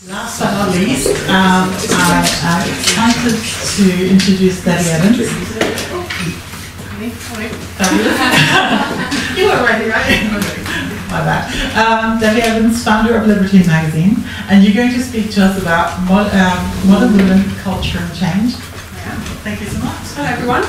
Last but not least, I'm excited to introduce Debbi Evans. You were ready, right? My bad. Debbi Evans, founder of Libertine magazine, and you're going to speak to us about modern women, culture and change. Yeah. Thank you so much. Hello everyone.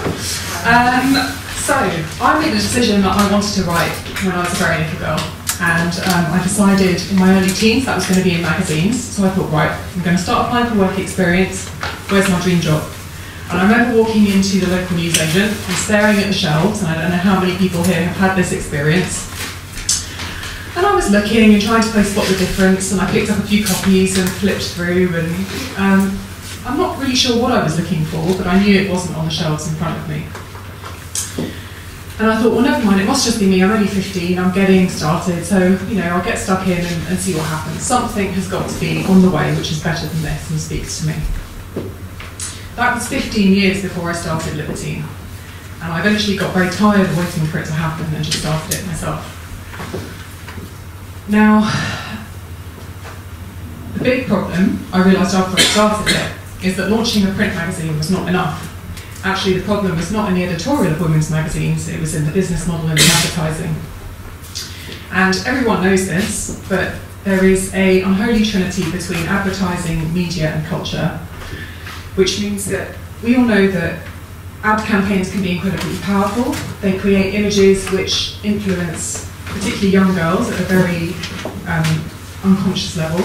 So, I made a decision that I wanted to write when I was a very little girl. And I decided in my early teens that was going to be in magazines. So I thought, right, I'm going to start applying for work experience. Where's my dream job? And I remember walking into the local newsagent and staring at the shelves, and I don't know how many people here have had this experience. And I was looking and trying to spot the difference, and I picked up a few copies and flipped through, and I'm not really sure what I was looking for, but I knew it wasn't on the shelves in front of me. And I thought, well, never mind, it must just be me. I'm only 15, I'm getting started, so, you know, I'll get stuck in and see what happens. Something has got to be on the way which is better than this and speaks to me. That was 15 years before I started Libertine. And I eventually got very tired of waiting for it to happen and just started it myself. Now, the big problem, I realised after I started it, is that launching a print magazine was not enough. Actually, the problem was not in the editorial of women's magazines, it was in the business model and the advertising. And everyone knows this, but there is an unholy trinity between advertising, media and culture, which means that we all know that ad campaigns can be incredibly powerful. They create images which influence particularly young girls at a very unconscious level.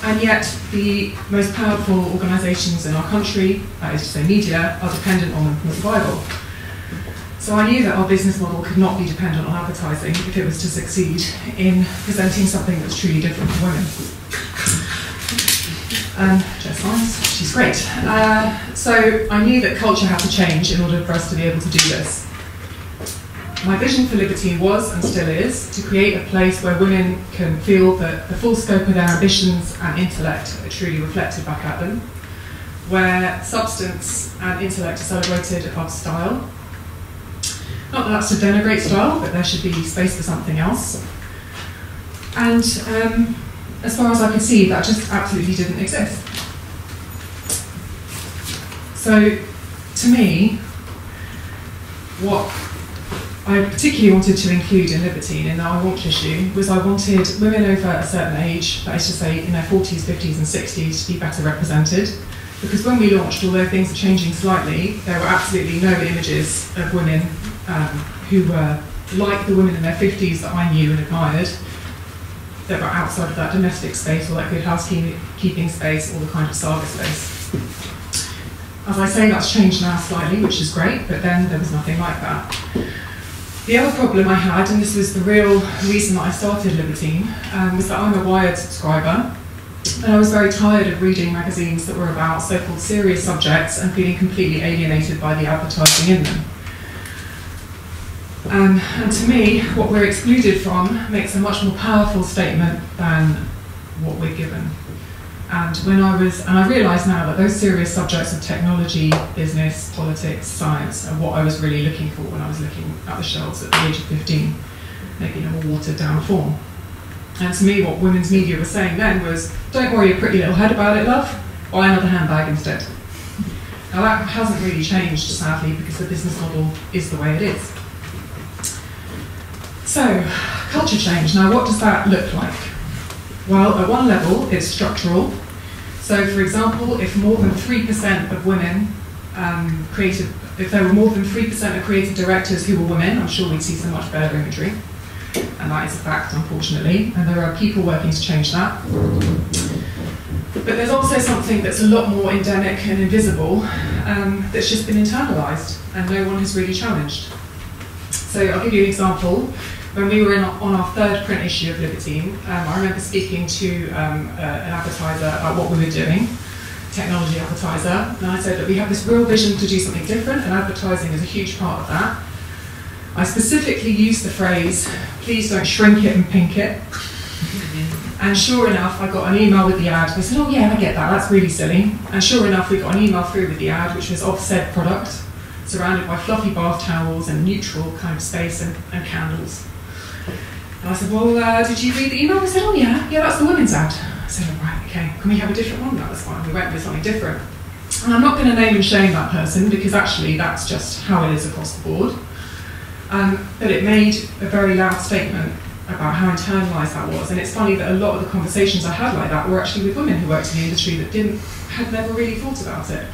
And yet, the most powerful organisations in our country, that is to say media, are dependent on them for survival. So I knew that our business model could not be dependent on advertising if it was to succeed in presenting something that's truly different for women. Jess Lines, she's great. So I knew that culture had to change in order for us to be able to do this. My vision for Libertine was, and still is, to create a place where women can feel that the full scope of their ambitions and intellect are truly reflected back at them, where substance and intellect are celebrated above style. Not that that's to denigrate style, but there should be space for something else. And as far as I could see, that just absolutely didn't exist. So, to me, what I particularly wanted to include in Libertine in our launch issue was I wanted women over a certain age, that is to say in their 40s, 50s and 60s, to be better represented. Because when we launched, although things are changing slightly, there were absolutely no images of women who were like the women in their 50s that I knew and admired, that were outside of that domestic space or that good housekeeping space or the kind of saga space. As I say, that's changed now slightly, which is great, but then there was nothing like that. The other problem I had, and this was the real reason that I started Libertine, was that I'm a Wired subscriber, and I was very tired of reading magazines that were about so-called serious subjects and feeling completely alienated by the advertising in them. And to me, what we're excluded from makes a much more powerful statement than what we're given. And I realised now that those serious subjects of technology, business, politics, science are what I was really looking for when I was looking at the shelves at the age of 15, maybe in a more watered down form. And to me, what women's media was saying then was, don't worry your pretty little head about it, love, buy another handbag instead. Now that hasn't really changed, sadly, because the business model is the way it is. So, culture change. Now what does that look like? Well, at one level, it's structural. So, for example, if more than 3% of women if there were more than 3% of creative directors who were women, I'm sure we'd see some much better imagery. And that is a fact, unfortunately. And there are people working to change that. But there's also something that's a lot more endemic and invisible that's just been internalised and no one has really challenged. So I'll give you an example. When we were on our third print issue of Libertine, I remember speaking to an advertiser about what we were doing, technology advertiser, and I said that we have this real vision to do something different, and advertising is a huge part of that. I specifically used the phrase, please don't shrink it and pink it. And sure enough, I got an email with the ad. They said, oh yeah, I get that, that's really silly. And sure enough, we got an email through with the ad, which was of said product, surrounded by fluffy bath towels and neutral kind of space and candles. And I said, well, did you read the email? They said, oh yeah, that's the women's ad. said, right, okay, can we have a different one? That was fine. We went with something different. And I'm not going to name and shame that person, because actually that's just how it is across the board. But it made a very loud statement about how internalised that was. And it's funny that a lot of the conversations I had like that were actually with women who worked in the industry that had never really thought about it.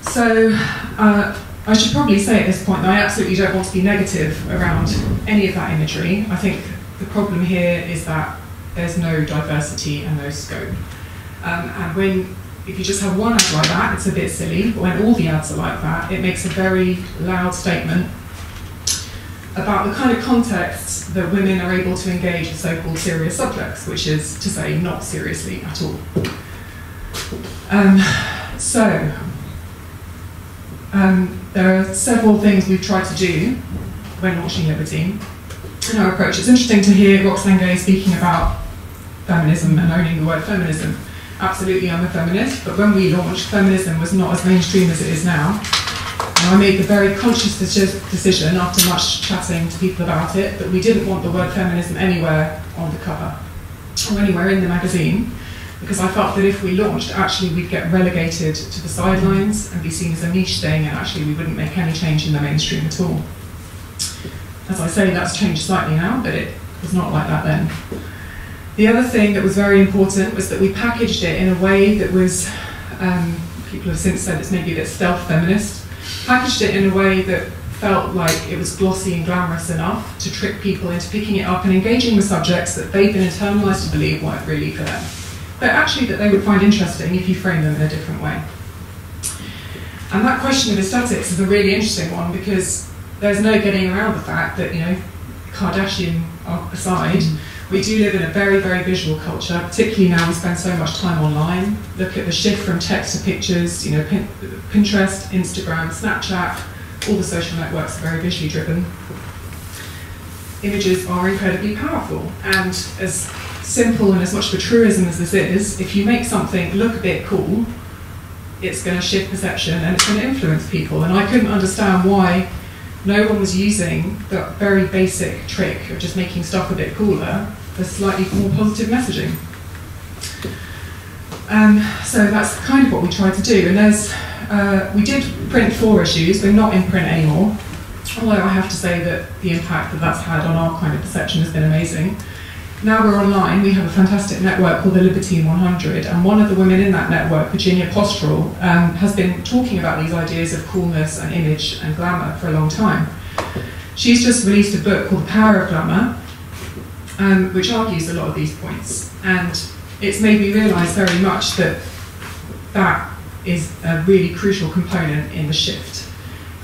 So I should probably say at this point that I absolutely don't want to be negative around any of that imagery. I think the problem here is that there's no diversity and no scope. And if you just have one ad like that, it's a bit silly, but when all the ads are like that, it makes a very loud statement about the kind of contexts that women are able to engage with so-called serious subjects, which is to say not seriously at all. There are several things we've tried to do when launching Libertine in our approach. It's interesting to hear Roxane Gay speaking about feminism and owning the word feminism. Absolutely, I'm a feminist, but when we launched, feminism was not as mainstream as it is now. And I made the very conscious decision, after much chatting to people about it, that we didn't want the word feminism anywhere on the cover, or anywhere in the magazine, because I felt that if we launched, actually we'd get relegated to the sidelines and be seen as a niche thing, and actually we wouldn't make any change in the mainstream at all. As I say, that's changed slightly now, but it was not like that then. The other thing that was very important was that we packaged it in a way that was, people have since said it's maybe a bit stealth feminist, packaged it in a way that felt like it was glossy and glamorous enough to trick people into picking it up and engaging with subjects that they've been internalised to believe weren't really for them, but actually that they would find interesting if you frame them in a different way. And that question of aesthetics is a really interesting one, because there's no getting around the fact that, you know, Kardashian aside, we do live in a very, very visual culture, particularly now we spend so much time online. Look at the shift from text to pictures, you know, Pinterest, Instagram, Snapchat, all the social networks are very visually driven. Images are incredibly powerful, and as simple and as much of a truism as this is, if you make something look a bit cool, it's going to shift perception and it's going to influence people. And I couldn't understand why no one was using that very basic trick of just making stuff a bit cooler for slightly more positive messaging. So that's kind of what we tried to do. And we did print 4 issues, we're not in print anymore, although I have to say that the impact that that's had on our kind of perception has been amazing. Now we're online, we have a fantastic network called the Libertine 100, and one of the women in that network, Virginia Postrel, has been talking about these ideas of coolness and image and glamour for a long time. She's just released a book called The Power of Glamour, which argues a lot of these points, and it's made me realise very much that that is a really crucial component in the shift.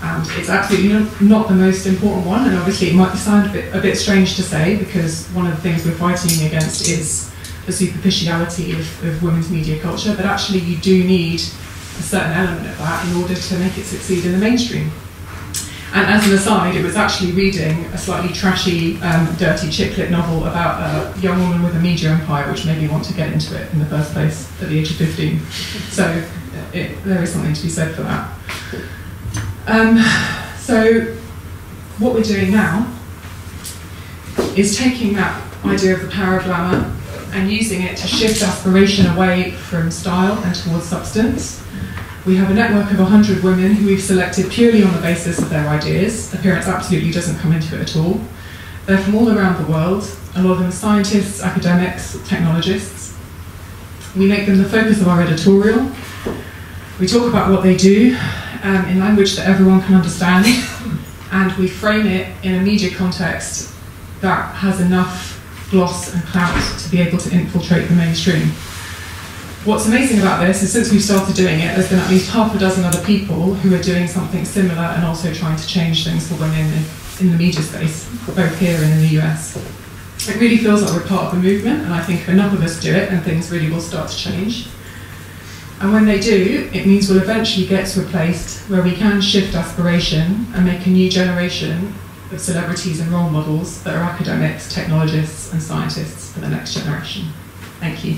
And it's absolutely not the most important one, and obviously it might sound a bit strange to say, because one of the things we're fighting against is the superficiality of women's media culture, but actually you do need a certain element of that in order to make it succeed in the mainstream. And as an aside, it was actually reading a slightly trashy, dirty chick lit novel about a young woman with a media empire, which made me want to get into it in the first place at the age of 15. So there is something to be said for that. So what we're doing now is taking that idea of the power of glamour and using it to shift aspiration away from style and towards substance. We have a network of 100 women who we've selected purely on the basis of their ideas. Appearance absolutely doesn't come into it at all. They're from all around the world, a lot of them scientists, academics, technologists. We make them the focus of our editorial. We talk about what they do in language that everyone can understand, and we frame it in a media context that has enough gloss and clout to be able to infiltrate the mainstream. What's amazing about this is since we've started doing it, there's been at least half a dozen other people who are doing something similar and also trying to change things for women in the media space, both here and in the US. It really feels like we're part of the movement, and I think if enough of us do it, and things really will start to change. And when they do, it means we'll eventually get to a place where we can shift aspiration and make a new generation of celebrities and role models that are academics, technologists and scientists for the next generation. Thank you.